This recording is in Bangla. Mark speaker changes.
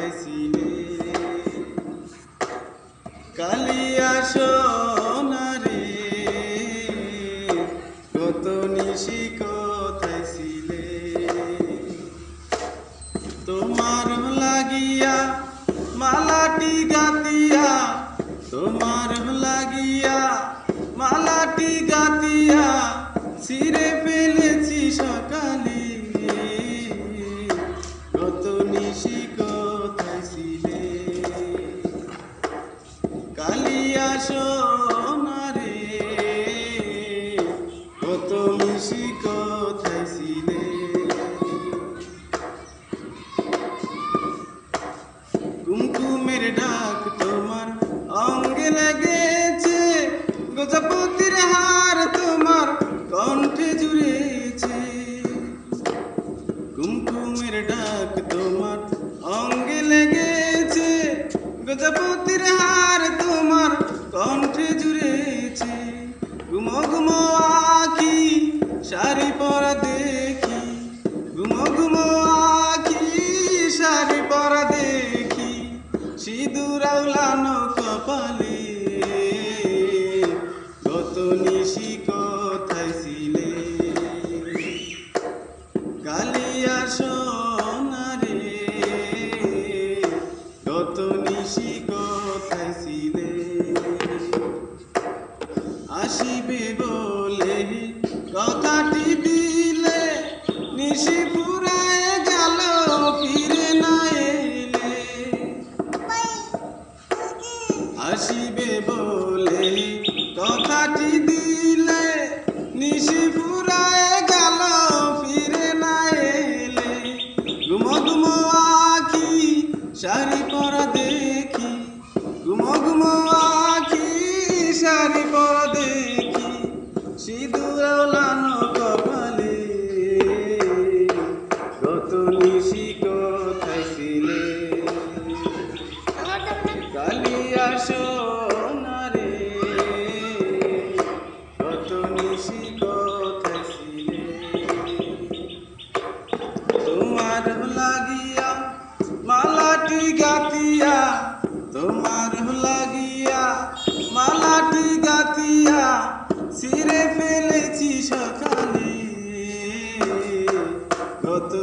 Speaker 1: কোথায় ছিলে কালিয়া সোনারে কত নিশি কোথায় ছিলে তোমার লাগিয়া মালাটি গাতিয়া তোমার লাগিয়া মালাটি গাতিয়া ছিঁড়ে ফেলেছি সকালে কত নিশি কোথায় ছিলে কালিয়া সোনারে কত নিশি কোথায় ছিলে কুমকুমের ডাক তোমার অঙ্গে লেগেছে গজপতির হার তোমার কণ্ঠে জুড়েছে কুমকুমের ডাক তোমার অঙ্গে লেগেছে গজপতির হার তোমার কণ্ঠে জুড়েছে ঘুমো ঘুমো আখি শাড়ি পরা দেখি ঘুমো ঘুমো আখি শাড়ি পরা দেখি সিঁদুর আওলানো কপালে কত নিশি কোথায় ছিলে কালিয়া সোনারে কত নিশি কোথায় ছিলে আসিবে বলে কথাটি দিলে নিশি ফুরায় গেল ফিরে না এলে আসিবে বলে কথাটি দিলে নিশি ফুরায় গেল ফিরে না এলে ঘুমো ঘুমো আখি শাড়ি পরা দেখি ঘুমো ঘুমো আখি শাড়ি পরা দেখি সিঁদুর আওলানো কপালে কত নিশি কোথায় ছিলে কালিয়া সোনারে কত নিশি কোথায় ছিলে তোমার লাগিয়া মালাটি গাতিয়া তোমার লাগিয়া মালাটি গাতিয়া ছিঁড়ে ফেলেছি সকালে কত